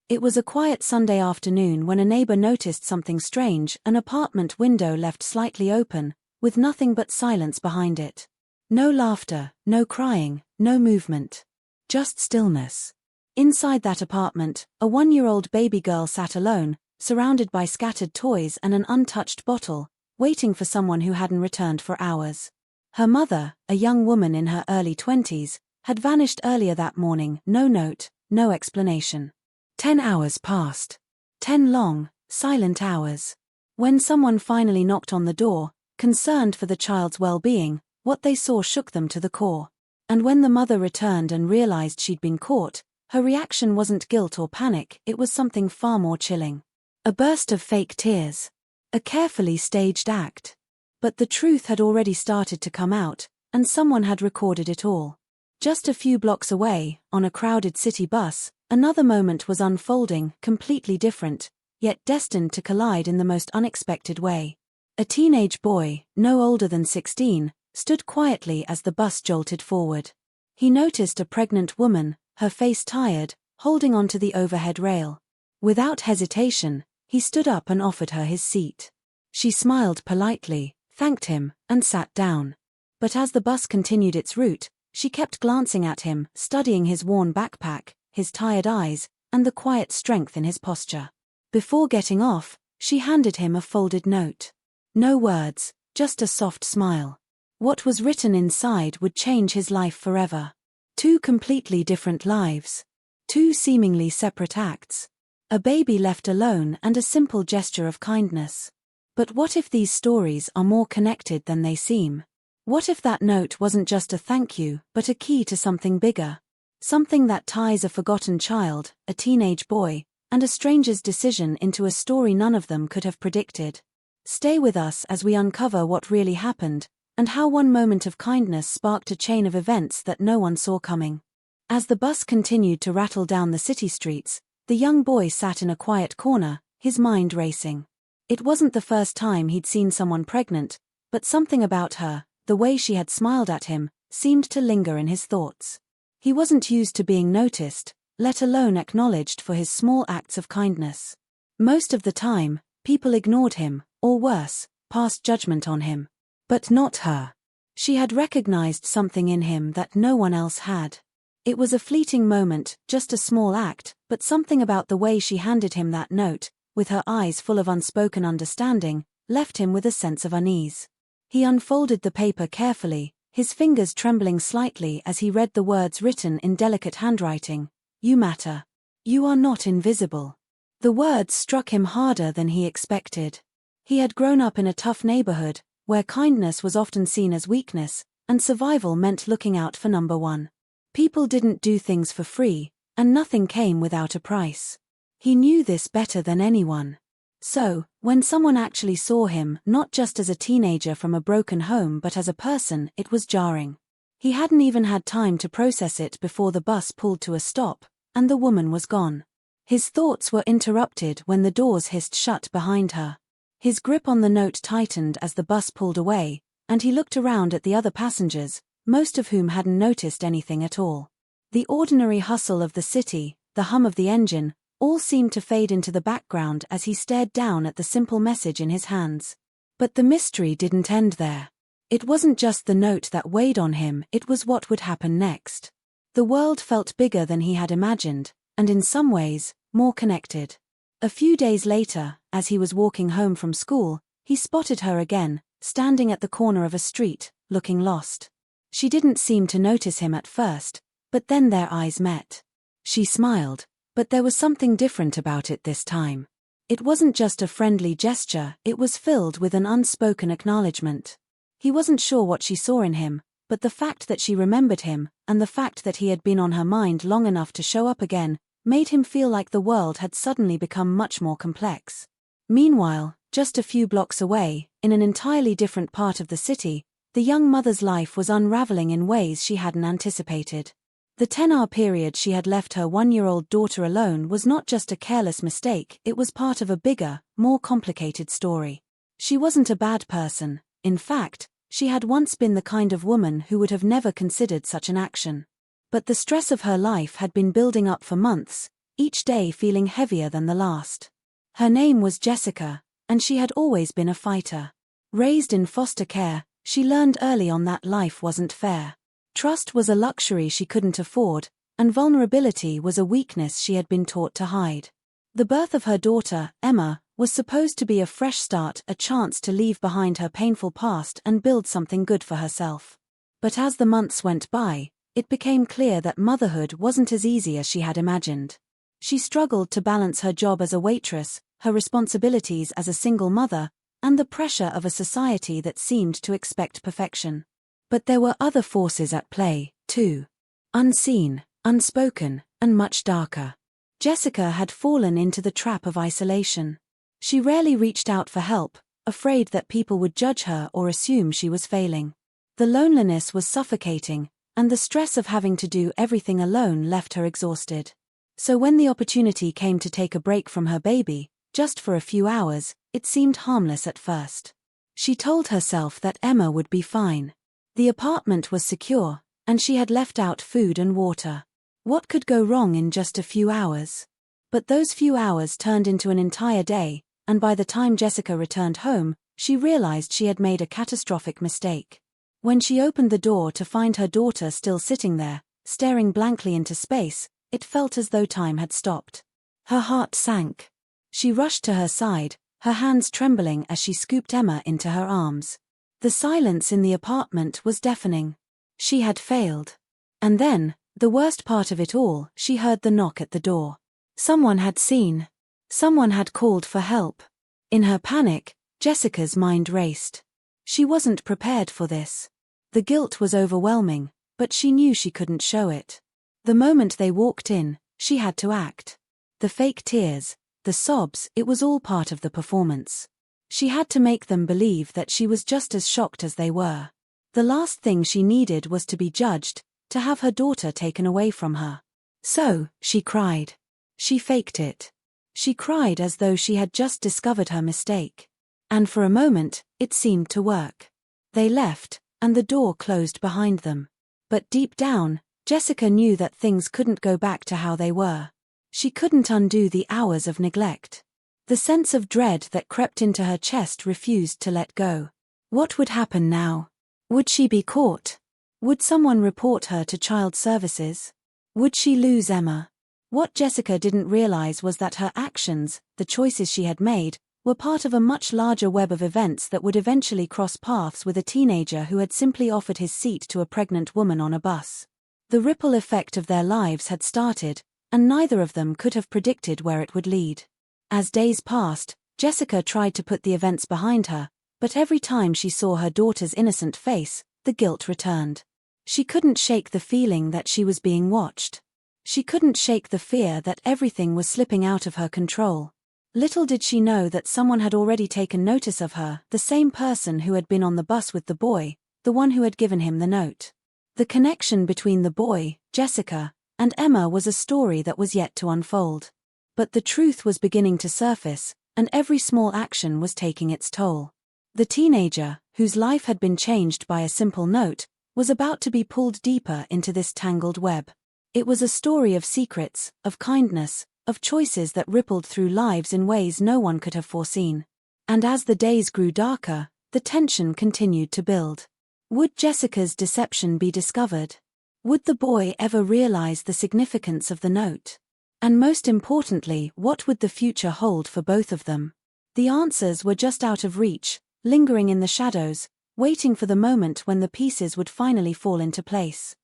It was a quiet Sunday afternoon when a neighbor noticed something strange: an apartment window left slightly open, with nothing but silence behind it. No laughter, no crying, no movement. Just stillness. Inside that apartment, a 1-year-old baby girl sat alone, surrounded by scattered toys and an untouched bottle, waiting for someone who hadn't returned for hours. Her mother, a young woman in her early 20s, had vanished earlier that morning. No note, no explanation. 10 hours passed. 10 long, silent hours. When someone finally knocked on the door, concerned for the child's well-being, what they saw shook them to the core. And when the mother returned and realized she'd been caught, her reaction wasn't guilt or panic, it was something far more chilling. A burst of fake tears. A carefully staged act. But the truth had already started to come out, and someone had recorded it all. Just a few blocks away, on a crowded city bus, another moment was unfolding, completely different, yet destined to collide in the most unexpected way. A teenage boy, no older than 16, stood quietly as the bus jolted forward. He noticed a pregnant woman, her face tired, holding onto the overhead rail. Without hesitation, he stood up and offered her his seat. She smiled politely, thanked him, and sat down. But as the bus continued its route, she kept glancing at him, studying his worn backpack, his tired eyes, and the quiet strength in his posture. Before getting off, she handed him a folded note. No words, just a soft smile. What was written inside would change his life forever. 2 completely different lives. 2 seemingly separate acts. A baby left alone and a simple gesture of kindness. But what if these stories are more connected than they seem? What if that note wasn't just a thank you, but a key to something bigger? Something that ties a forgotten child, a teenage boy, and a stranger's decision into a story none of them could have predicted. Stay with us as we uncover what really happened, and how one moment of kindness sparked a chain of events that no one saw coming. As the bus continued to rattle down the city streets, the young boy sat in a quiet corner, his mind racing. It wasn't the first time he'd seen someone pregnant, but something about her, the way she had smiled at him, seemed to linger in his thoughts. He wasn't used to being noticed, let alone acknowledged for his small acts of kindness. Most of the time, people ignored him, or worse, passed judgment on him. But not her. She had recognized something in him that no one else had. It was a fleeting moment, just a small act, but something about the way she handed him that note, with her eyes full of unspoken understanding, left him with a sense of unease. He unfolded the paper carefully, his fingers trembling slightly as he read the words written in delicate handwriting. You matter. You are not invisible. The words struck him harder than he expected. He had grown up in a tough neighborhood, where kindness was often seen as weakness, and survival meant looking out for number one. People didn't do things for free, and nothing came without a price. He knew this better than anyone. So, when someone actually saw him, not just as a teenager from a broken home but as a person, it was jarring. He hadn't even had time to process it before the bus pulled to a stop, and the woman was gone. His thoughts were interrupted when the doors hissed shut behind her. His grip on the note tightened as the bus pulled away, and he looked around at the other passengers, most of whom hadn't noticed anything at all. The ordinary hustle of the city, the hum of the engine, all seemed to fade into the background as he stared down at the simple message in his hands. But the mystery didn't end there. It wasn't just the note that weighed on him, it was what would happen next. The world felt bigger than he had imagined, and in some ways, more connected. A few days later, as he was walking home from school, he spotted her again, standing at the corner of a street, looking lost. She didn't seem to notice him at first, but then their eyes met. She smiled, but there was something different about it this time. It wasn't just a friendly gesture, it was filled with an unspoken acknowledgement. He wasn't sure what she saw in him, but the fact that she remembered him, and the fact that he had been on her mind long enough to show up again, made him feel like the world had suddenly become much more complex. Meanwhile, just a few blocks away, in an entirely different part of the city, the young mother's life was unraveling in ways she hadn't anticipated. The 10-hour period she had left her 1-year-old daughter alone was not just a careless mistake, it was part of a bigger, more complicated story. She wasn't a bad person. In fact, she had once been the kind of woman who would have never considered such an action. But the stress of her life had been building up for months, each day feeling heavier than the last. Her name was Jessica, and she had always been a fighter. Raised in foster care, she learned early on that life wasn't fair. Trust was a luxury she couldn't afford, and vulnerability was a weakness she had been taught to hide. The birth of her daughter, Emma, was supposed to be a fresh start, a chance to leave behind her painful past and build something good for herself. But as the months went by, it became clear that motherhood wasn't as easy as she had imagined. She struggled to balance her job as a waitress, her responsibilities as a single mother, and the pressure of a society that seemed to expect perfection. But there were other forces at play, too. Unseen, unspoken, and much darker. Jessica had fallen into the trap of isolation. She rarely reached out for help, afraid that people would judge her or assume she was failing. The loneliness was suffocating, and the stress of having to do everything alone left her exhausted. So when the opportunity came to take a break from her baby, just for a few hours, it seemed harmless at first. She told herself that Emma would be fine. The apartment was secure, and she had left out food and water. What could go wrong in just a few hours? But those few hours turned into an entire day, and by the time Jessica returned home, she realized she had made a catastrophic mistake. When she opened the door to find her daughter still sitting there, staring blankly into space, it felt as though time had stopped. Her heart sank. She rushed to her side, her hands trembling as she scooped Emma into her arms. The silence in the apartment was deafening. She had failed. And then, the worst part of it all, she heard the knock at the door. Someone had seen. Someone had called for help. In her panic, Jessica's mind raced. She wasn't prepared for this. The guilt was overwhelming, but she knew she couldn't show it. The moment they walked in, she had to act. The fake tears, the sobs, it was all part of the performance. She had to make them believe that she was just as shocked as they were. The last thing she needed was to be judged, to have her daughter taken away from her. So, she cried. She faked it. She cried as though she had just discovered her mistake. And for a moment, it seemed to work. They left, and the door closed behind them. But deep down, Jessica knew that things couldn't go back to how they were. She couldn't undo the hours of neglect. The sense of dread that crept into her chest refused to let go. What would happen now? Would she be caught? Would someone report her to child services? Would she lose Emma? What Jessica didn't realize was that her actions, the choices she had made, were part of a much larger web of events that would eventually cross paths with a teenager who had simply offered his seat to a pregnant woman on a bus. The ripple effect of their lives had started, and neither of them could have predicted where it would lead. As days passed, Jessica tried to put the events behind her, but every time she saw her daughter's innocent face, the guilt returned. She couldn't shake the feeling that she was being watched. She couldn't shake the fear that everything was slipping out of her control. Little did she know that someone had already taken notice of her, the same person who had been on the bus with the boy, the one who had given him the note. The connection between the boy, Jessica, and Emma was a story that was yet to unfold. But the truth was beginning to surface, and every small action was taking its toll. The teenager, whose life had been changed by a simple note, was about to be pulled deeper into this tangled web. It was a story of secrets, of kindness, of choices that rippled through lives in ways no one could have foreseen. And as the days grew darker, the tension continued to build. Would Jessica's deception be discovered? Would the boy ever realize the significance of the note? And most importantly, what would the future hold for both of them? The answers were just out of reach, lingering in the shadows, waiting for the moment when the pieces would finally fall into place.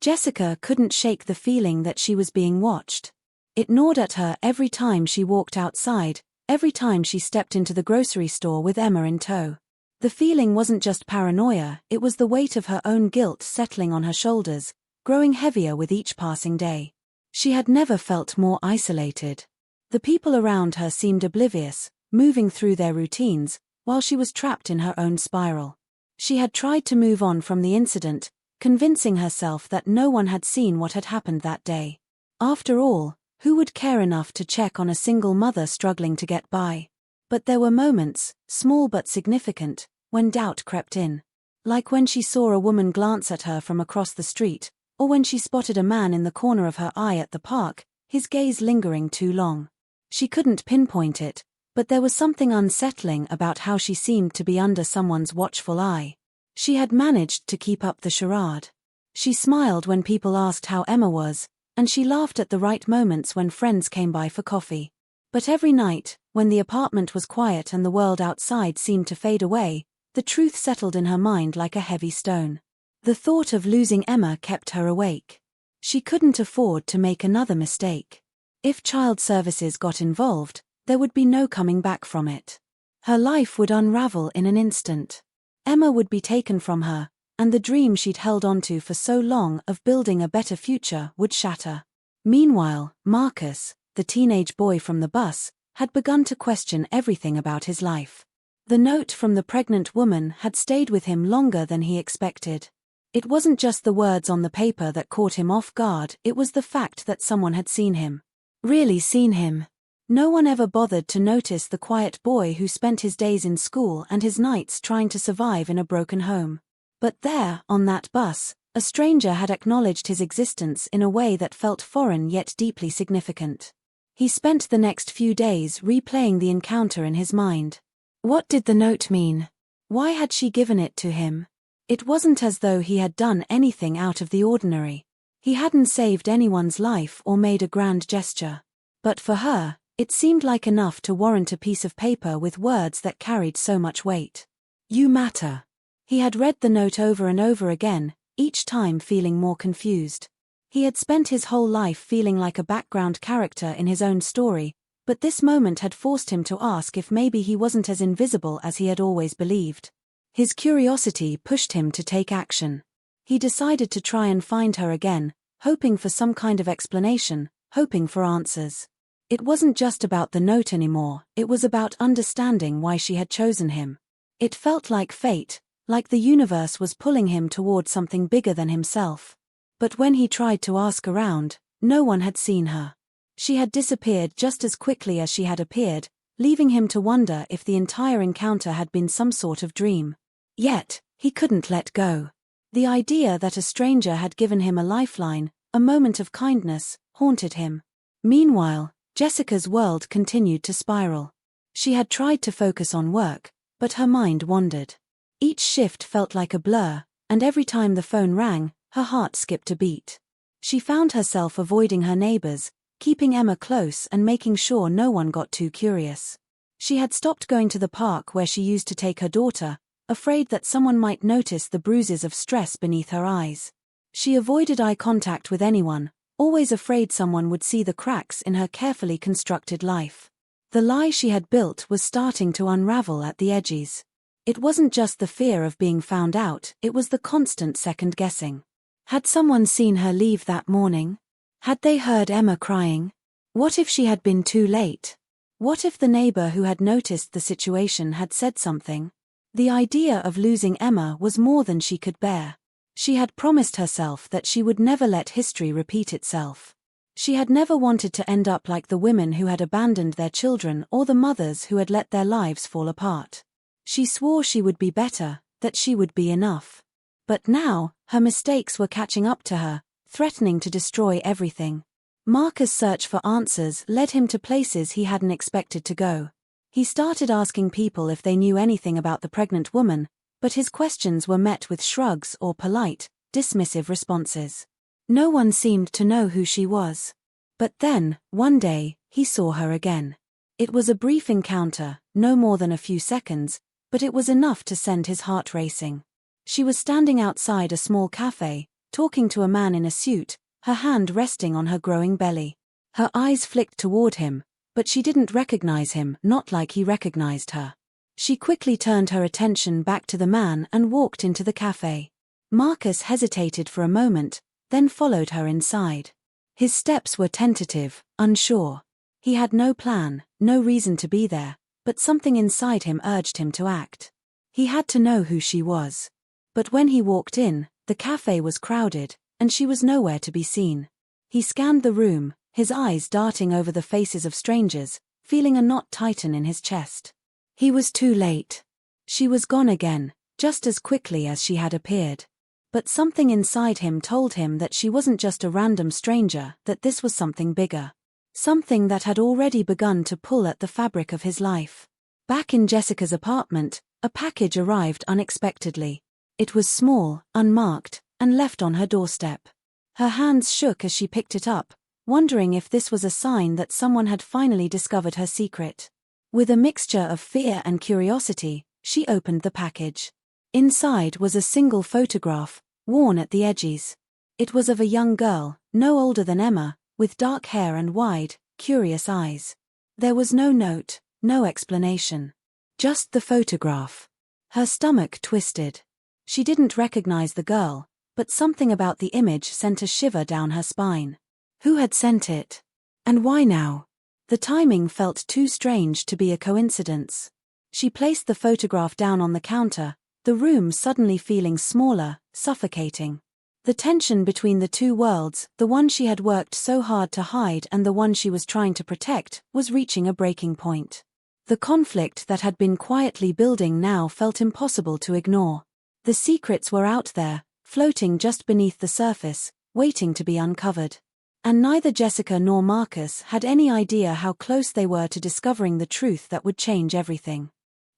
Jessica couldn't shake the feeling that she was being watched. It gnawed at her every time she walked outside, every time she stepped into the grocery store with Emma in tow. The feeling wasn't just paranoia, it was the weight of her own guilt settling on her shoulders, growing heavier with each passing day. She had never felt more isolated. The people around her seemed oblivious, moving through their routines, while she was trapped in her own spiral. She had tried to move on from the incident, convincing herself that no one had seen what had happened that day. After all, who would care enough to check on a single mother struggling to get by? But there were moments, small but significant, when doubt crept in. Like when she saw a woman glance at her from across the street, or when she spotted a man in the corner of her eye at the park, his gaze lingering too long. She couldn't pinpoint it, but there was something unsettling about how she seemed to be under someone's watchful eye. She had managed to keep up the charade. She smiled when people asked how Emma was, and she laughed at the right moments when friends came by for coffee. But every night, when the apartment was quiet and the world outside seemed to fade away, the truth settled in her mind like a heavy stone. The thought of losing Emma kept her awake. She couldn't afford to make another mistake. If child services got involved, there would be no coming back from it. Her life would unravel in an instant. Emma would be taken from her, and the dream she'd held onto for so long of building a better future would shatter. Meanwhile, Marcus, the teenage boy from the bus, had begun to question everything about his life. The note from the pregnant woman had stayed with him longer than he expected. It wasn't just the words on the paper that caught him off guard, it was the fact that someone had seen him. Really seen him. No one ever bothered to notice the quiet boy who spent his days in school and his nights trying to survive in a broken home. But there, on that bus, a stranger had acknowledged his existence in a way that felt foreign yet deeply significant. He spent the next few days replaying the encounter in his mind. What did the note mean? Why had she given it to him? It wasn't as though he had done anything out of the ordinary. He hadn't saved anyone's life or made a grand gesture. But for her, it seemed like enough to warrant a piece of paper with words that carried so much weight. You matter. He had read the note over and over again, each time feeling more confused. He had spent his whole life feeling like a background character in his own story, but this moment had forced him to ask if maybe he wasn't as invisible as he had always believed. His curiosity pushed him to take action. He decided to try and find her again, hoping for some kind of explanation, hoping for answers. It wasn't just about the note anymore, it was about understanding why she had chosen him. It felt like fate, like the universe was pulling him toward something bigger than himself. But when he tried to ask around, no one had seen her. She had disappeared just as quickly as she had appeared, leaving him to wonder if the entire encounter had been some sort of dream. Yet, he couldn't let go. The idea that a stranger had given him a lifeline, a moment of kindness, haunted him. Meanwhile, Jessica's world continued to spiral. She had tried to focus on work, but her mind wandered. Each shift felt like a blur, and every time the phone rang, her heart skipped a beat. She found herself avoiding her neighbors, keeping Emma close and making sure no one got too curious. She had stopped going to the park where she used to take her daughter, afraid that someone might notice the bruises of stress beneath her eyes. She avoided eye contact with anyone, always afraid someone would see the cracks in her carefully constructed life. The lie she had built was starting to unravel at the edges. It wasn't just the fear of being found out, it was the constant second-guessing. Had someone seen her leave that morning? Had they heard Emma crying? What if she had been too late? What if the neighbor who had noticed the situation had said something? The idea of losing Emma was more than she could bear. She had promised herself that she would never let history repeat itself. She had never wanted to end up like the women who had abandoned their children or the mothers who had let their lives fall apart. She swore she would be better, that she would be enough. But now, her mistakes were catching up to her, threatening to destroy everything. Marcus' search for answers led him to places he hadn't expected to go. He started asking people if they knew anything about the pregnant woman, but his questions were met with shrugs or polite, dismissive responses. No one seemed to know who she was. But then, one day, he saw her again. It was a brief encounter, no more than a few seconds, but it was enough to send his heart racing. She was standing outside a small cafe, talking to a man in a suit, her hand resting on her growing belly. Her eyes flicked toward him, but she didn't recognize him, not like he recognized her. She quickly turned her attention back to the man and walked into the cafe. Marcus hesitated for a moment, then followed her inside. His steps were tentative, unsure. He had no plan, no reason to be there, but something inside him urged him to act. He had to know who she was. But when he walked in, the cafe was crowded, and she was nowhere to be seen. He scanned the room, his eyes darting over the faces of strangers, feeling a knot tighten in his chest. He was too late. She was gone again, just as quickly as she had appeared. But something inside him told him that she wasn't just a random stranger, that this was something bigger. Something that had already begun to pull at the fabric of his life. Back in Jessica's apartment, a package arrived unexpectedly. It was small, unmarked, and left on her doorstep. Her hands shook as she picked it up, wondering if this was a sign that someone had finally discovered her secret. With a mixture of fear and curiosity, she opened the package. Inside was a single photograph, worn at the edges. It was of a young girl, no older than Emma, with dark hair and wide, curious eyes. There was no note, no explanation. Just the photograph. Her stomach twisted. She didn't recognize the girl, but something about the image sent a shiver down her spine. Who had sent it? And why now? The timing felt too strange to be a coincidence. She placed the photograph down on the counter, the room suddenly feeling smaller, suffocating. The tension between the two worlds, the one she had worked so hard to hide and the one she was trying to protect, was reaching a breaking point. The conflict that had been quietly building now felt impossible to ignore. The secrets were out there, floating just beneath the surface, waiting to be uncovered. And neither Jessica nor Marcus had any idea how close they were to discovering the truth that would change everything.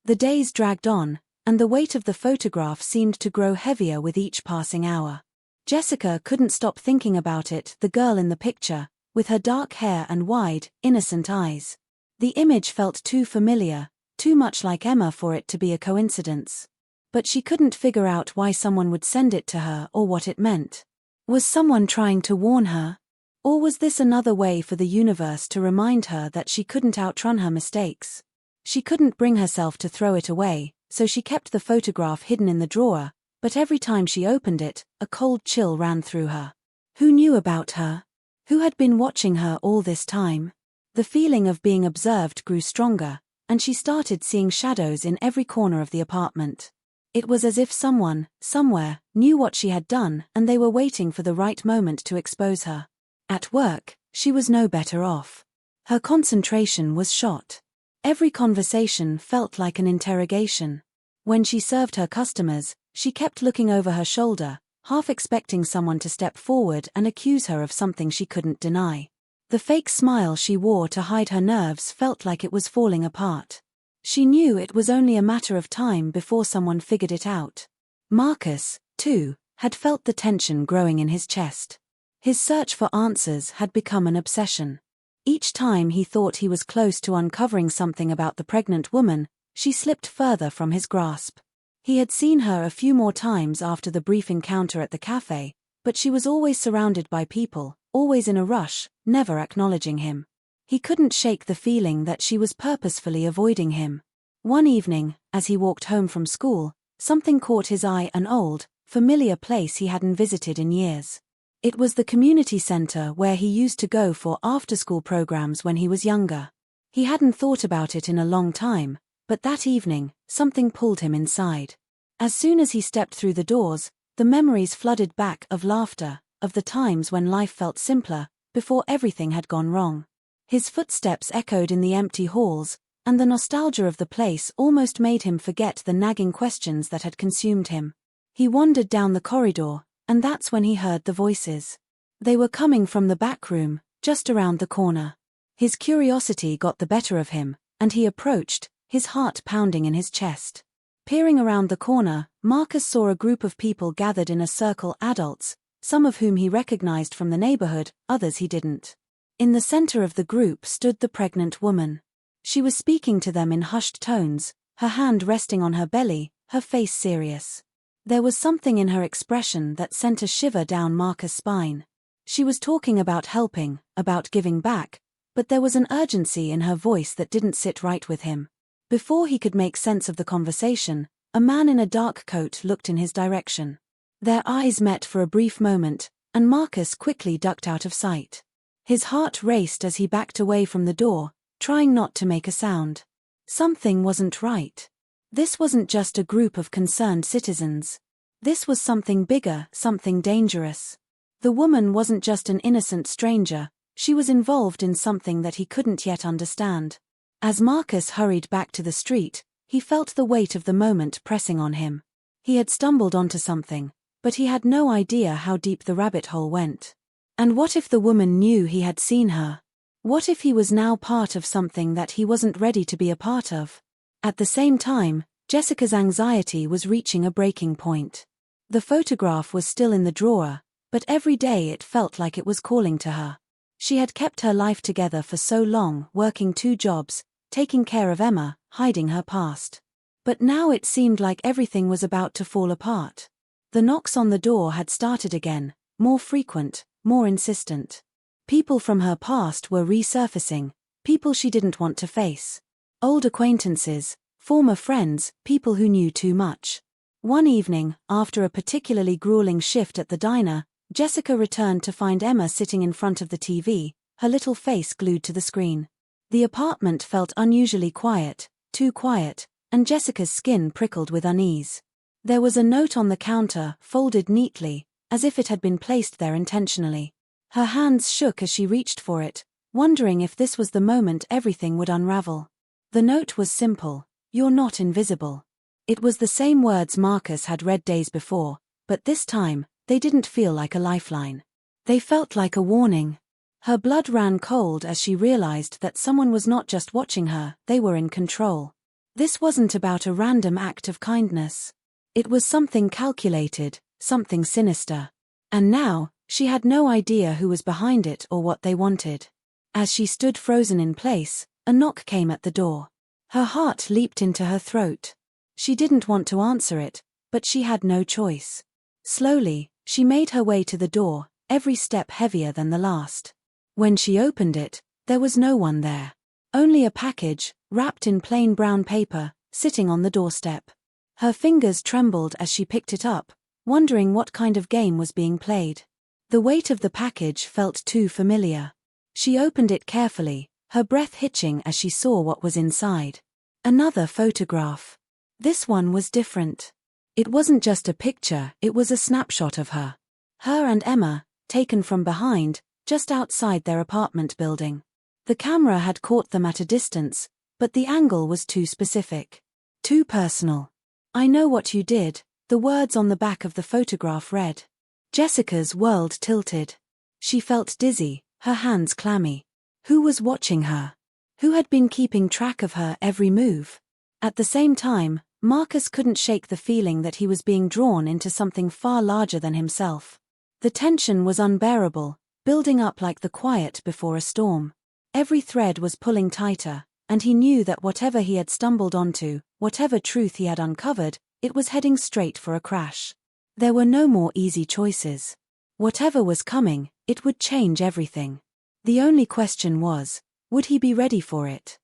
The days dragged on, and the weight of the photograph seemed to grow heavier with each passing hour. Jessica couldn't stop thinking about it, the girl in the picture, with her dark hair and wide, innocent eyes. The image felt too familiar, too much like Emma for it to be a coincidence. But she couldn't figure out why someone would send it to her or what it meant. Was someone trying to warn her? Or was this another way for the universe to remind her that she couldn't outrun her mistakes? She couldn't bring herself to throw it away, so she kept the photograph hidden in the drawer, but every time she opened it, a cold chill ran through her. Who knew about her? Who had been watching her all this time? The feeling of being observed grew stronger, and she started seeing shadows in every corner of the apartment. It was as if someone, somewhere, knew what she had done and they were waiting for the right moment to expose her. At work, she was no better off. Her concentration was shot. Every conversation felt like an interrogation. When she served her customers, she kept looking over her shoulder, half expecting someone to step forward and accuse her of something she couldn't deny. The fake smile she wore to hide her nerves felt like it was falling apart. She knew it was only a matter of time before someone figured it out. Marcus, too, had felt the tension growing in his chest. His search for answers had become an obsession. Each time he thought he was close to uncovering something about the pregnant woman, she slipped further from his grasp. He had seen her a few more times after the brief encounter at the cafe, but she was always surrounded by people, always in a rush, never acknowledging him. He couldn't shake the feeling that she was purposefully avoiding him. One evening, as he walked home from school, something caught his eye, an old, familiar place he hadn't visited in years. It was the community center where he used to go for after-school programs when he was younger. He hadn't thought about it in a long time, but that evening, something pulled him inside. As soon as he stepped through the doors, the memories flooded back of laughter, of the times when life felt simpler, before everything had gone wrong. His footsteps echoed in the empty halls, and the nostalgia of the place almost made him forget the nagging questions that had consumed him. He wandered down the corridor, and that's when he heard the voices. They were coming from the back room, just around the corner. His curiosity got the better of him, and he approached, his heart pounding in his chest. Peering around the corner, Marcus saw a group of people gathered in a circle, adults, some of whom he recognized from the neighborhood, others he didn't. In the center of the group stood the pregnant woman. She was speaking to them in hushed tones, her hand resting on her belly, her face serious. There was something in her expression that sent a shiver down Marcus' spine. She was talking about helping, about giving back, but there was an urgency in her voice that didn't sit right with him. Before he could make sense of the conversation, a man in a dark coat looked in his direction. Their eyes met for a brief moment, and Marcus quickly ducked out of sight. His heart raced as he backed away from the door, trying not to make a sound. Something wasn't right. This wasn't just a group of concerned citizens. This was something bigger, something dangerous. The woman wasn't just an innocent stranger, she was involved in something that he couldn't yet understand. As Marcus hurried back to the street, he felt the weight of the moment pressing on him. He had stumbled onto something, but he had no idea how deep the rabbit hole went. And what if the woman knew he had seen her? What if he was now part of something that he wasn't ready to be a part of? At the same time, Jessica's anxiety was reaching a breaking point. The photograph was still in the drawer, but every day it felt like it was calling to her. She had kept her life together for so long, working 2 jobs, taking care of Emma, hiding her past. But now it seemed like everything was about to fall apart. The knocks on the door had started again, more frequent, more insistent. People from her past were resurfacing, people she didn't want to face. Old acquaintances, former friends, people who knew too much. One evening, after a particularly grueling shift at the diner, Jessica returned to find Emma sitting in front of the TV, her little face glued to the screen. The apartment felt unusually quiet, too quiet, and Jessica's skin prickled with unease. There was a note on the counter, folded neatly, as if it had been placed there intentionally. Her hands shook as she reached for it, wondering if this was the moment everything would unravel. The note was simple: "You're not invisible." It was the same words Marcus had read days before, but this time, they didn't feel like a lifeline. They felt like a warning. Her blood ran cold as she realized that someone was not just watching her, they were in control. This wasn't about a random act of kindness. It was something calculated, something sinister. And now, she had no idea who was behind it or what they wanted. As she stood frozen in place, a knock came at the door. Her heart leaped into her throat. She didn't want to answer it, but she had no choice. Slowly, she made her way to the door, every step heavier than the last. When she opened it, there was no one there. Only a package, wrapped in plain brown paper, sitting on the doorstep. Her fingers trembled as she picked it up, wondering what kind of game was being played. The weight of the package felt too familiar. She opened it carefully, her breath hitching as she saw what was inside. Another photograph. This one was different. It wasn't just a picture, it was a snapshot of her. Her and Emma, taken from behind, just outside their apartment building. The camera had caught them at a distance, but the angle was too specific. Too personal. "I know what you did," the words on the back of the photograph read. Jessica's world tilted. She felt dizzy, her hands clammy. Who was watching her? Who had been keeping track of her every move? At the same time, Marcus couldn't shake the feeling that he was being drawn into something far larger than himself. The tension was unbearable, building up like the quiet before a storm. Every thread was pulling tighter, and he knew that whatever he had stumbled onto, whatever truth he had uncovered, it was heading straight for a crash. There were no more easy choices. Whatever was coming, it would change everything. The only question was, would he be ready for it?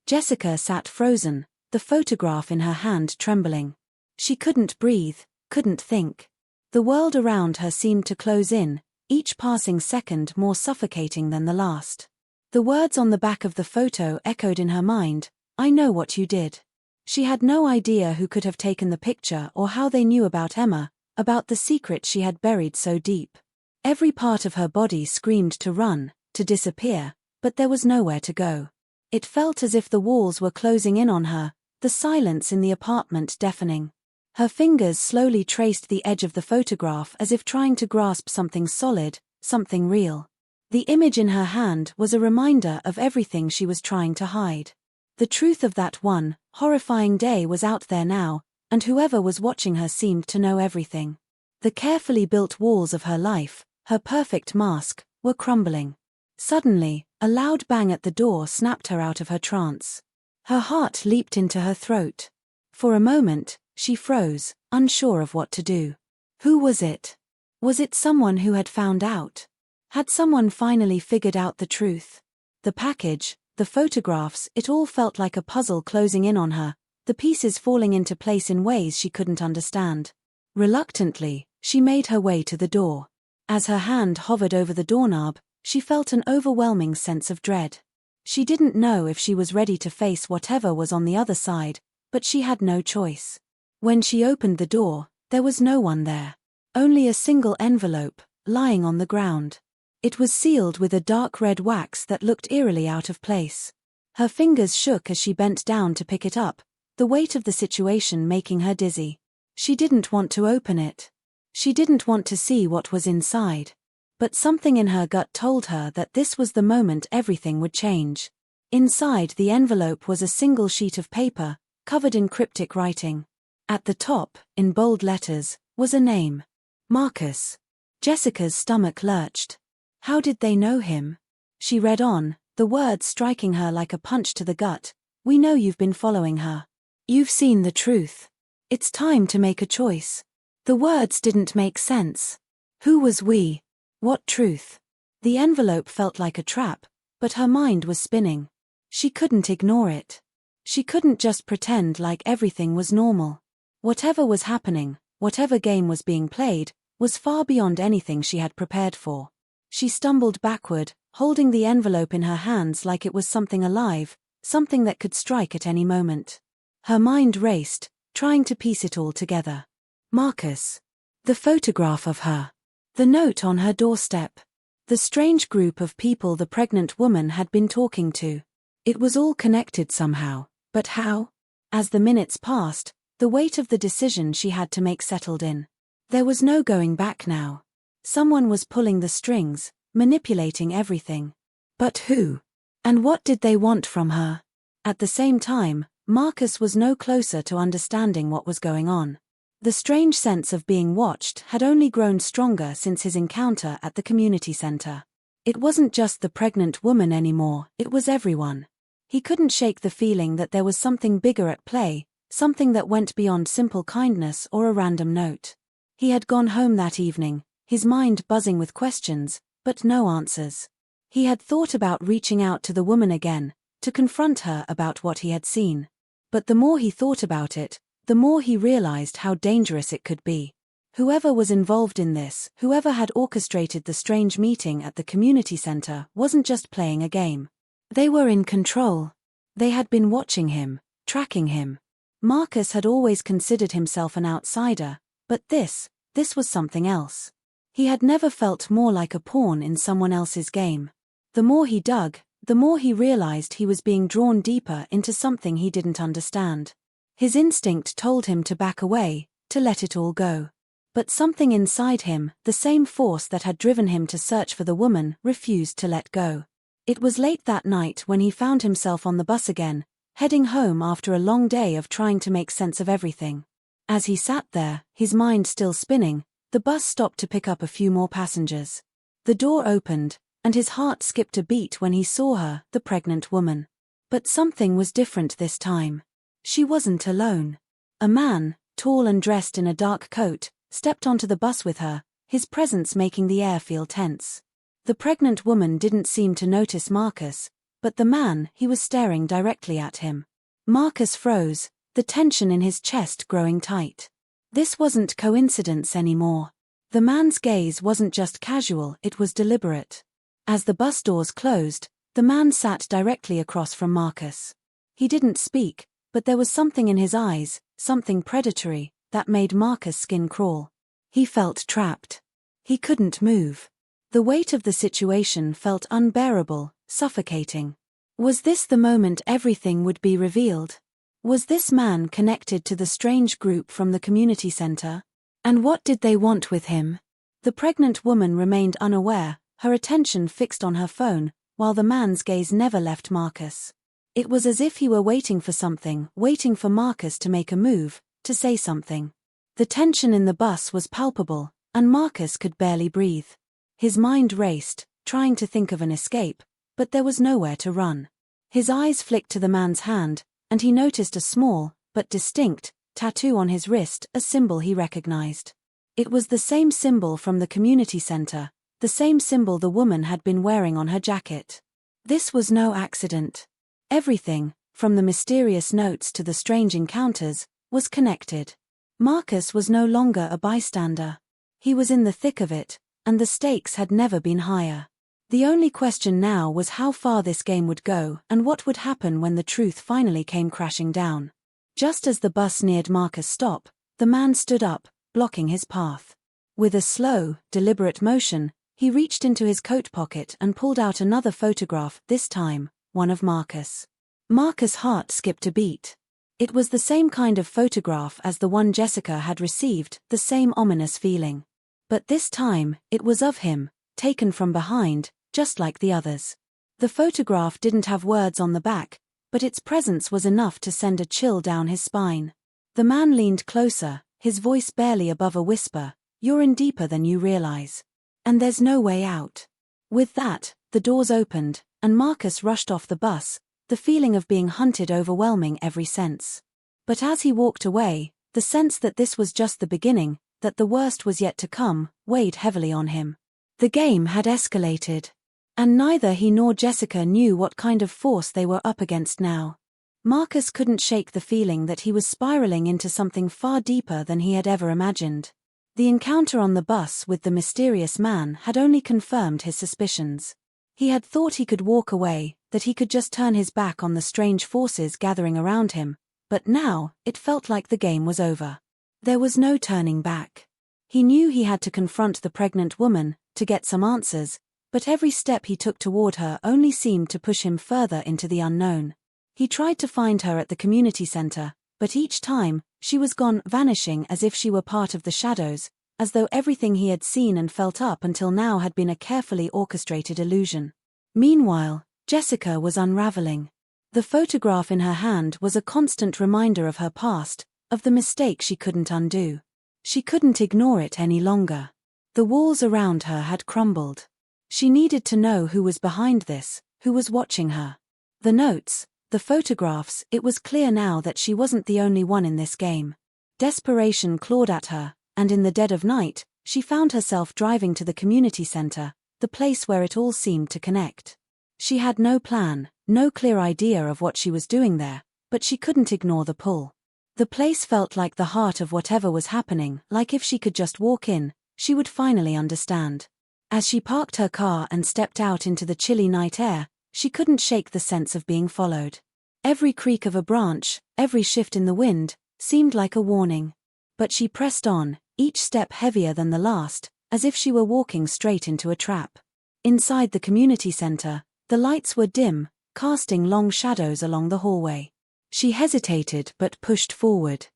Jessica sat frozen, the photograph in her hand trembling. She couldn't breathe, couldn't think. The world around her seemed to close in, each passing second more suffocating than the last. The words on the back of the photo echoed in her mind, "I know what you did." She had no idea who could have taken the picture or how they knew about Emma, about the secret she had buried so deep. Every part of her body screamed to run, to disappear, but there was nowhere to go. It felt as if the walls were closing in on her, the silence in the apartment deafening. Her fingers slowly traced the edge of the photograph as if trying to grasp something solid, something real. The image in her hand was a reminder of everything she was trying to hide. The truth of that one, horrifying day was out there now, and whoever was watching her seemed to know everything. The carefully built walls of her life, her perfect mask, were crumbling. Suddenly, a loud bang at the door snapped her out of her trance. Her heart leaped into her throat. For a moment, she froze, unsure of what to do. Who was it? Was it someone who had found out? Had someone finally figured out the truth? The package, the photographs, it all felt like a puzzle closing in on her, the pieces falling into place in ways she couldn't understand. Reluctantly, she made her way to the door. As her hand hovered over the doorknob, she felt an overwhelming sense of dread. She didn't know if she was ready to face whatever was on the other side, but she had no choice. When she opened the door, there was no one there. Only a single envelope, lying on the ground. It was sealed with a dark red wax that looked eerily out of place. Her fingers shook as she bent down to pick it up, the weight of the situation making her dizzy. She didn't want to open it. She didn't want to see what was inside. But something in her gut told her that this was the moment everything would change. Inside the envelope was a single sheet of paper, covered in cryptic writing. At the top, in bold letters, was a name. Marcus. Jessica's stomach lurched. How did they know him? She read on, the words striking her like a punch to the gut. We know you've been following her. You've seen the truth. It's time to make a choice. The words didn't make sense. Who was we? What truth? The envelope felt like a trap, but her mind was spinning. She couldn't ignore it. She couldn't just pretend like everything was normal. Whatever was happening, whatever game was being played, was far beyond anything she had prepared for. She stumbled backward, holding the envelope in her hands like it was something alive, something that could strike at any moment. Her mind raced, trying to piece it all together. Marcus. The photograph of her. The note on her doorstep. The strange group of people the pregnant woman had been talking to. It was all connected somehow, but how? As the minutes passed, the weight of the decision she had to make settled in. There was no going back now. Someone was pulling the strings, manipulating everything. But who? And what did they want from her? At the same time, Marcus was no closer to understanding what was going on. The strange sense of being watched had only grown stronger since his encounter at the community center. It wasn't just the pregnant woman anymore, it was everyone. He couldn't shake the feeling that there was something bigger at play, something that went beyond simple kindness or a random note. He had gone home that evening, his mind buzzing with questions, but no answers. He had thought about reaching out to the woman again, to confront her about what he had seen. But the more he thought about it, the more he realized how dangerous it could be. Whoever was involved in this, whoever had orchestrated the strange meeting at the community center, wasn't just playing a game. They were in control. They had been watching him, tracking him. Marcus had always considered himself an outsider, but this was something else. He had never felt more like a pawn in someone else's game. The more he dug, the more he realized he was being drawn deeper into something he didn't understand. His instinct told him to back away, to let it all go. But something inside him, the same force that had driven him to search for the woman, refused to let go. It was late that night when he found himself on the bus again, heading home after a long day of trying to make sense of everything. As he sat there, his mind still spinning, the bus stopped to pick up a few more passengers. The door opened, and his heart skipped a beat when he saw her, the pregnant woman. But something was different this time. She wasn't alone. A man, tall and dressed in a dark coat, stepped onto the bus with her, his presence making the air feel tense. The pregnant woman didn't seem to notice Marcus, but the man, he was staring directly at him. Marcus froze, the tension in his chest growing tight. This wasn't coincidence anymore. The man's gaze wasn't just casual, it was deliberate. As the bus doors closed, the man sat directly across from Marcus. He didn't speak, but there was something in his eyes, something predatory, that made Marcus' skin crawl. He felt trapped. He couldn't move. The weight of the situation felt unbearable, suffocating. Was this the moment everything would be revealed? Was this man connected to the strange group from the community center? And what did they want with him? The pregnant woman remained unaware, her attention fixed on her phone, while the man's gaze never left Marcus. It was as if he were waiting for something, waiting for Marcus to make a move, to say something. The tension in the bus was palpable, and Marcus could barely breathe. His mind raced, trying to think of an escape, but there was nowhere to run. His eyes flicked to the man's hand, and he noticed a small, but distinct, tattoo on his wrist, a symbol he recognized. It was the same symbol from the community center, the same symbol the woman had been wearing on her jacket. This was no accident. Everything, from the mysterious notes to the strange encounters, was connected. Marcus was no longer a bystander. He was in the thick of it, and the stakes had never been higher. The only question now was how far this game would go and what would happen when the truth finally came crashing down. Just as the bus neared Marcus' stop, the man stood up, blocking his path. With a slow, deliberate motion, he reached into his coat pocket and pulled out another photograph, this time, one of Marcus. Marcus' heart skipped a beat. It was the same kind of photograph as the one Jessica had received, the same ominous feeling. But this time, it was of him, taken from behind, just like the others. The photograph didn't have words on the back, but its presence was enough to send a chill down his spine. The man leaned closer, his voice barely above a whisper. "You're in deeper than you realize. And there's no way out." With that, the doors opened, and Marcus rushed off the bus, the feeling of being hunted overwhelming every sense. But as he walked away, the sense that this was just the beginning, that the worst was yet to come, weighed heavily on him. The game had escalated. And neither he nor Jessica knew what kind of force they were up against now. Marcus couldn't shake the feeling that he was spiraling into something far deeper than he had ever imagined. The encounter on the bus with the mysterious man had only confirmed his suspicions. He had thought he could walk away, that he could just turn his back on the strange forces gathering around him, but now, it felt like the game was over. There was no turning back. He knew he had to confront the pregnant woman, to get some answers, but every step he took toward her only seemed to push him further into the unknown. He tried to find her at the community center, but each time, she was gone, vanishing as if she were part of the shadows, as though everything he had seen and felt up until now had been a carefully orchestrated illusion. Meanwhile, Jessica was unraveling. The photograph in her hand was a constant reminder of her past, of the mistake she couldn't undo. She couldn't ignore it any longer. The walls around her had crumbled. She needed to know who was behind this, who was watching her. The notes, the photographs, it was clear now that she wasn't the only one in this game. Desperation clawed at her, and in the dead of night, she found herself driving to the community center, the place where it all seemed to connect. She had no plan, no clear idea of what she was doing there, but she couldn't ignore the pull. The place felt like the heart of whatever was happening, like if she could just walk in, she would finally understand. As she parked her car and stepped out into the chilly night air, she couldn't shake the sense of being followed. Every creak of a branch, every shift in the wind, seemed like a warning. But she pressed on, each step heavier than the last, as if she were walking straight into a trap. Inside the community center, the lights were dim, casting long shadows along the hallway. She hesitated but pushed forward.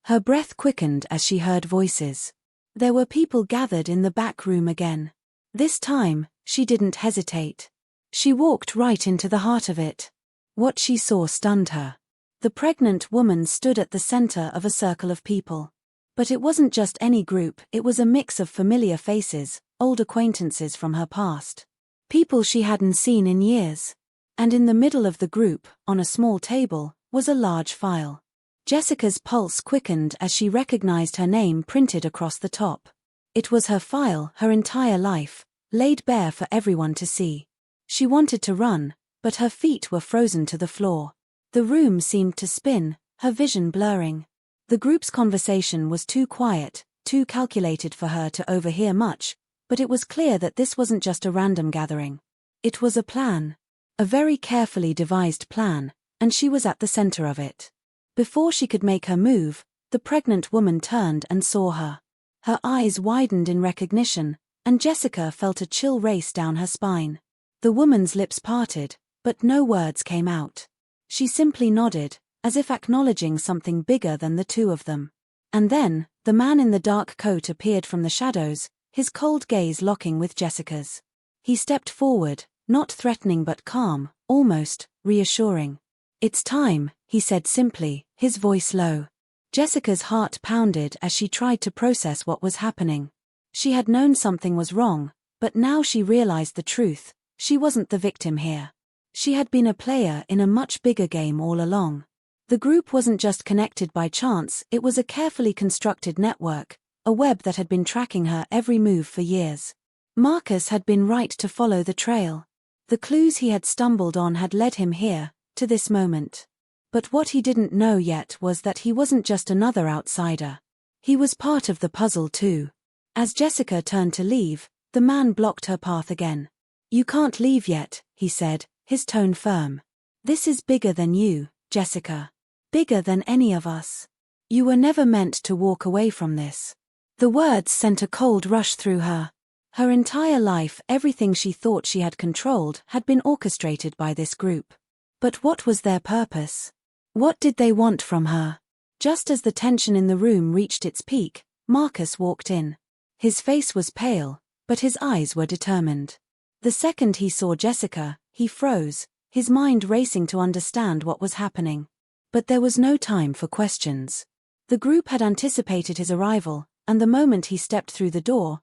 Her breath quickened as she heard voices. There were people gathered in the back room again. This time, she didn't hesitate. She walked right into the heart of it. What she saw stunned her. The pregnant woman stood at the center of a circle of people. But it wasn't just any group, it was a mix of familiar faces, old acquaintances from her past. People she hadn't seen in years. And in the middle of the group, on a small table, was a large file. Jessica's pulse quickened as she recognized her name printed across the top. It was her file, her entire life, laid bare for everyone to see. She wanted to run, but her feet were frozen to the floor. The room seemed to spin, her vision blurring. The group's conversation was too quiet, too calculated for her to overhear much, but it was clear that this wasn't just a random gathering. It was a plan. A very carefully devised plan, and she was at the center of it. Before she could make her move, the pregnant woman turned and saw her. Her eyes widened in recognition, and Jessica felt a chill race down her spine. The woman's lips parted, but no words came out. She simply nodded, as if acknowledging something bigger than the two of them. And then, the man in the dark coat appeared from the shadows, his cold gaze locking with Jessica's. He stepped forward, not threatening but calm, almost reassuring. "It's time," he said simply, his voice low. Jessica's heart pounded as she tried to process what was happening. She had known something was wrong, but now she realized the truth. She wasn't the victim here. She had been a player in a much bigger game all along. The group wasn't just connected by chance, it was a carefully constructed network, a web that had been tracking her every move for years. Marcus had been right to follow the trail. The clues he had stumbled on had led him here, to this moment. But what he didn't know yet was that he wasn't just another outsider. He was part of the puzzle too. As Jessica turned to leave, the man blocked her path again. "You can't leave yet," he said, his tone firm. "This is bigger than you, Jessica. Bigger than any of us. You were never meant to walk away from this." The words sent a cold rush through her. Her entire life, everything she thought she had controlled, had been orchestrated by this group. But what was their purpose? What did they want from her? Just as the tension in the room reached its peak, Marcus walked in. His face was pale, but his eyes were determined. The second he saw Jessica, he froze, his mind racing to understand what was happening. But there was no time for questions. The group had anticipated his arrival, and the moment he stepped through the door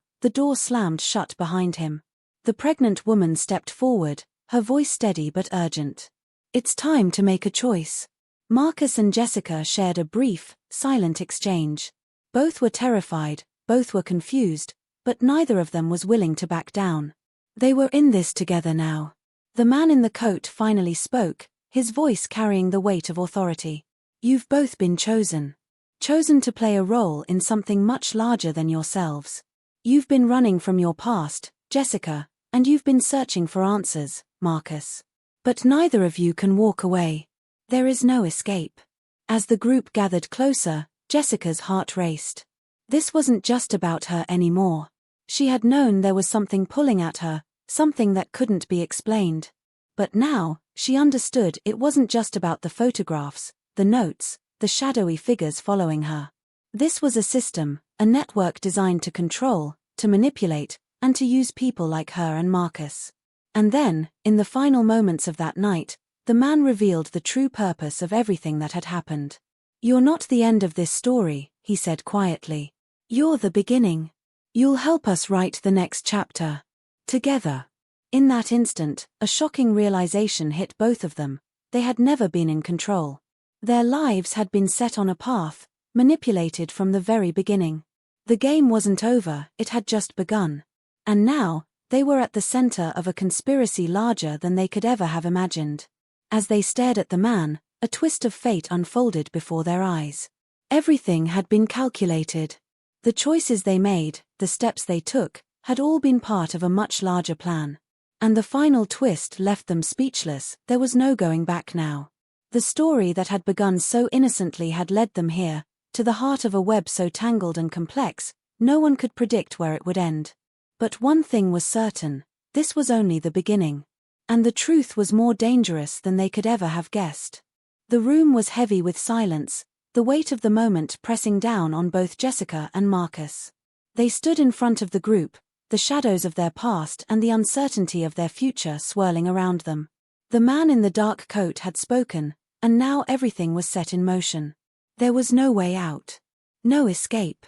slammed shut behind him. The pregnant woman stepped forward, her voice steady but urgent. "It's time to make a choice." Marcus and Jessica shared a brief, silent exchange. Both were terrified, both were confused, but neither of them was willing to back down. They were in this together now. The man in the coat finally spoke, his voice carrying the weight of authority. "You've both been chosen. Chosen to play a role in something much larger than yourselves. You've been running from your past, Jessica, and you've been searching for answers, Marcus. But neither of you can walk away. There is no escape." As the group gathered closer, Jessica's heart raced. This wasn't just about her anymore. She had known there was something pulling at her, something that couldn't be explained. But now, she understood it wasn't just about the photographs, the notes, the shadowy figures following her. This was a system, a network designed to control, to manipulate, and to use people like her and Marcus. And then, in the final moments of that night, the man revealed the true purpose of everything that had happened. "You're not the end of this story," he said quietly. "You're the beginning. You'll help us write the next chapter. Together." In that instant, a shocking realization hit both of them. They had never been in control. Their lives had been set on a path, manipulated from the very beginning. The game wasn't over, it had just begun. And now, they were at the center of a conspiracy larger than they could ever have imagined. As they stared at the man, a twist of fate unfolded before their eyes. Everything had been calculated. The choices they made, the steps they took, had all been part of a much larger plan. And the final twist left them speechless. There was no going back now. The story that had begun so innocently had led them here, to the heart of a web so tangled and complex, no one could predict where it would end. But one thing was certain, this was only the beginning. And the truth was more dangerous than they could ever have guessed. The room was heavy with silence, the weight of the moment pressing down on both Jessica and Marcus. They stood in front of the group, the shadows of their past and the uncertainty of their future swirling around them. The man in the dark coat had spoken, and now everything was set in motion. There was no way out. No escape.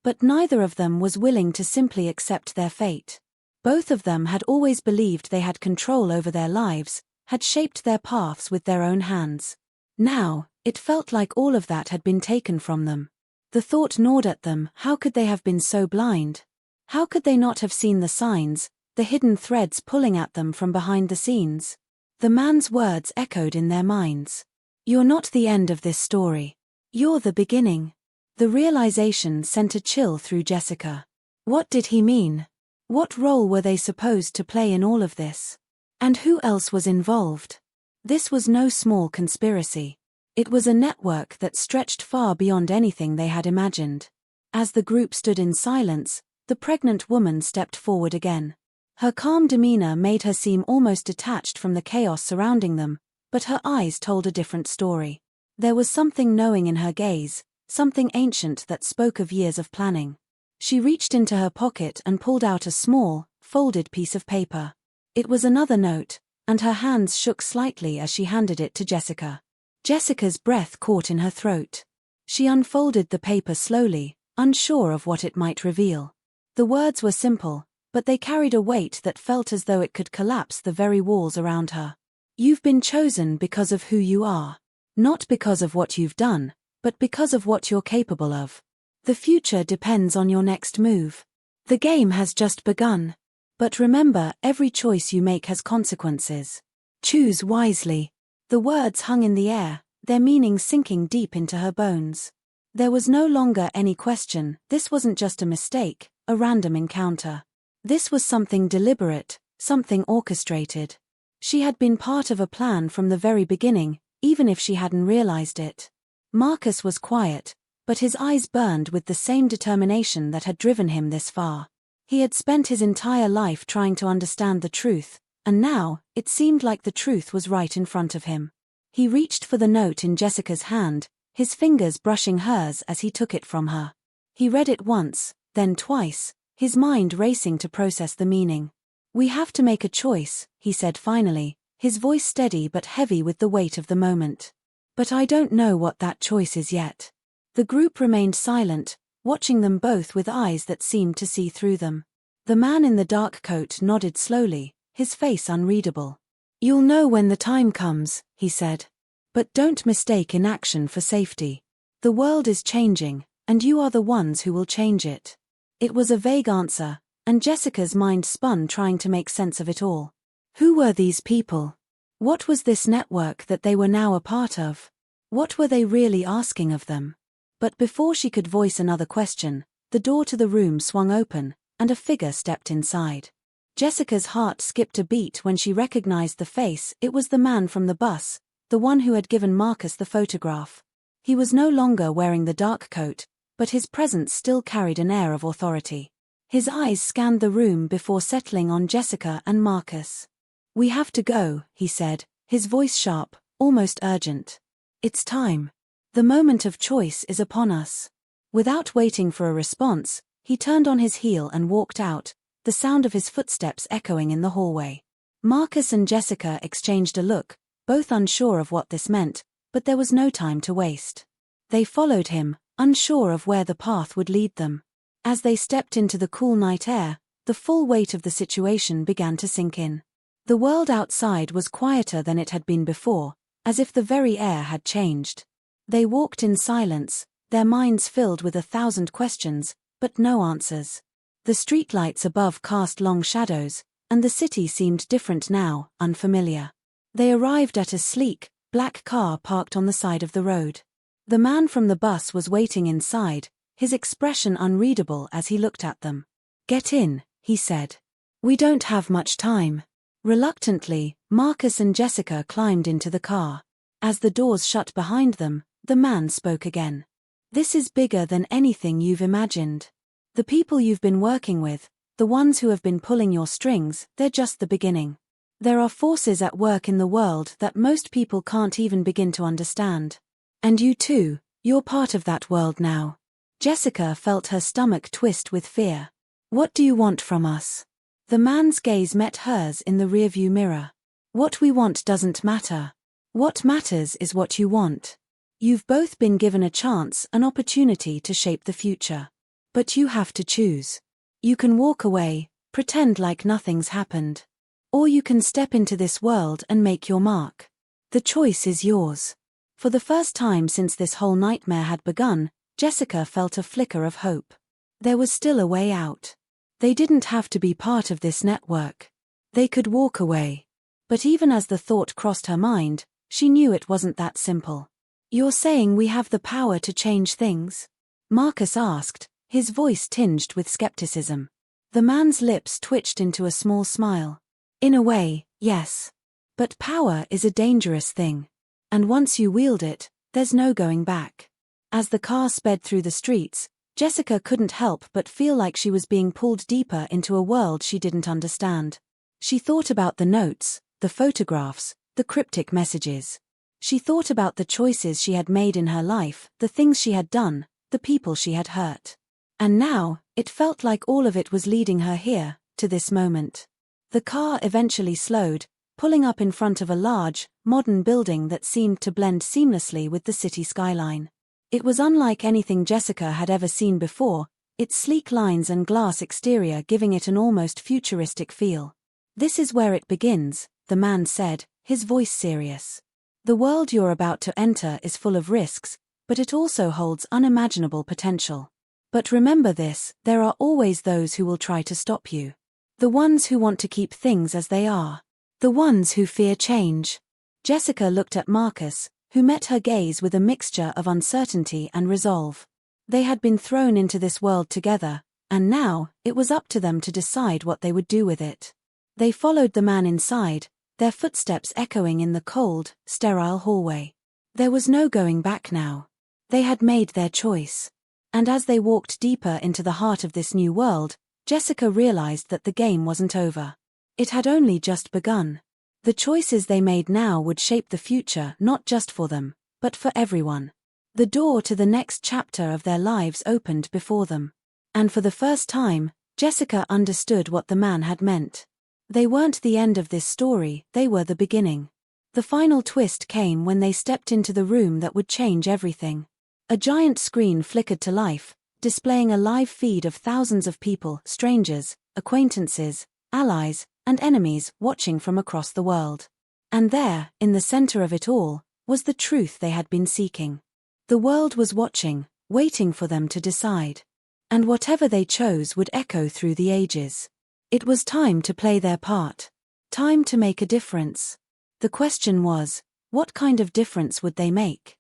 But neither of them was willing to simply accept their fate. Both of them had always believed they had control over their lives, had shaped their paths with their own hands. Now, it felt like all of that had been taken from them. The thought gnawed at them, how could they have been so blind? How could they not have seen the signs, the hidden threads pulling at them from behind the scenes? The man's words echoed in their minds. "You're not the end of this story. You're the beginning." The realization sent a chill through Jessica. What did he mean? What role were they supposed to play in all of this? And who else was involved? This was no small conspiracy. It was a network that stretched far beyond anything they had imagined. As the group stood in silence, the pregnant woman stepped forward again. Her calm demeanor made her seem almost detached from the chaos surrounding them, but her eyes told a different story. There was something knowing in her gaze, something ancient that spoke of years of planning. She reached into her pocket and pulled out a small, folded piece of paper. It was another note, and her hands shook slightly as she handed it to Jessica. Jessica's breath caught in her throat. She unfolded the paper slowly, unsure of what it might reveal. The words were simple, but they carried a weight that felt as though it could collapse the very walls around her. "You've been chosen because of who you are. Not because of what you've done, but because of what you're capable of. The future depends on your next move. The game has just begun. But remember, every choice you make has consequences. Choose wisely." The words hung in the air, their meaning sinking deep into her bones. There was no longer any question, this wasn't just a mistake, a random encounter. This was something deliberate, something orchestrated. She had been part of a plan from the very beginning, even if she hadn't realized it. Marcus was quiet, but his eyes burned with the same determination that had driven him this far. He had spent his entire life trying to understand the truth, and now, it seemed like the truth was right in front of him. He reached for the note in Jessica's hand, his fingers brushing hers as he took it from her. He read it once, then twice, his mind racing to process the meaning. "We have to make a choice," he said finally, his voice steady but heavy with the weight of the moment. "But I don't know what that choice is yet." The group remained silent, watching them both with eyes that seemed to see through them. The man in the dark coat nodded slowly, his face unreadable. "You'll know when the time comes," he said. "But don't mistake inaction for safety. The world is changing, and you are the ones who will change it." It was a vague answer, and Jessica's mind spun trying to make sense of it all. Who were these people? What was this network that they were now a part of? What were they really asking of them? But before she could voice another question, the door to the room swung open, and a figure stepped inside. Jessica's heart skipped a beat when she recognized the face. It was the man from the bus, the one who had given Marcus the photograph. He was no longer wearing the dark coat, but his presence still carried an air of authority. His eyes scanned the room before settling on Jessica and Marcus. "We have to go," he said, his voice sharp, almost urgent. "It's time. The moment of choice is upon us." Without waiting for a response, he turned on his heel and walked out, the sound of his footsteps echoing in the hallway. Marcus and Jessica exchanged a look, both unsure of what this meant, but there was no time to waste. They followed him, unsure of where the path would lead them. As they stepped into the cool night air, the full weight of the situation began to sink in. The world outside was quieter than it had been before, as if the very air had changed. They walked in silence, their minds filled with 1,000 questions, but no answers. The streetlights above cast long shadows, and the city seemed different now, unfamiliar. They arrived at a sleek, black car parked on the side of the road. The man from the bus was waiting inside, his expression unreadable as he looked at them. "Get in," he said. "We don't have much time." Reluctantly, Marcus and Jessica climbed into the car. As the doors shut behind them, the man spoke again. "This is bigger than anything you've imagined. The people you've been working with, the ones who have been pulling your strings, they're just the beginning. There are forces at work in the world that most people can't even begin to understand. And you too, you're part of that world now." Jessica felt her stomach twist with fear. "What do you want from us?" The man's gaze met hers in the rearview mirror. "What we want doesn't matter. What matters is what you want. You've both been given a chance, an opportunity to shape the future. But you have to choose. You can walk away, pretend like nothing's happened. Or you can step into this world and make your mark. The choice is yours." For the first time since this whole nightmare had begun, Jessica felt a flicker of hope. There was still a way out. They didn't have to be part of this network. They could walk away. But even as the thought crossed her mind, she knew it wasn't that simple. "You're saying we have the power to change things?" Marcus asked, his voice tinged with skepticism. The man's lips twitched into a small smile. "In a way, yes. But power is a dangerous thing. And once you wield it, there's no going back." As the car sped through the streets, Jessica couldn't help but feel like she was being pulled deeper into a world she didn't understand. She thought about the notes, the photographs, the cryptic messages. She thought about the choices she had made in her life, the things she had done, the people she had hurt. And now, it felt like all of it was leading her here, to this moment. The car eventually slowed, pulling up in front of a large, modern building that seemed to blend seamlessly with the city skyline. It was unlike anything Jessica had ever seen before, its sleek lines and glass exterior giving it an almost futuristic feel. "This is where it begins," the man said, his voice serious. "The world you're about to enter is full of risks, but it also holds unimaginable potential. But remember this, there are always those who will try to stop you. The ones who want to keep things as they are. The ones who fear change." Jessica looked at Marcus, who met her gaze with a mixture of uncertainty and resolve. They had been thrown into this world together, and now, it was up to them to decide what they would do with it. They followed the man inside, their footsteps echoing in the cold, sterile hallway. There was no going back now. They had made their choice. And as they walked deeper into the heart of this new world, Jessica realized that the game wasn't over. It had only just begun. The choices they made now would shape the future not just for them, but for everyone. The door to the next chapter of their lives opened before them. And for the first time, Jessica understood what the man had meant. They weren't the end of this story, they were the beginning. The final twist came when they stepped into the room that would change everything. A giant screen flickered to life, displaying a live feed of thousands of people, strangers, acquaintances, allies, and enemies watching from across the world. And there, in the center of it all, was the truth they had been seeking. The world was watching, waiting for them to decide. And whatever they chose would echo through the ages. It was time to play their part. Time to make a difference. The question was, what kind of difference would they make?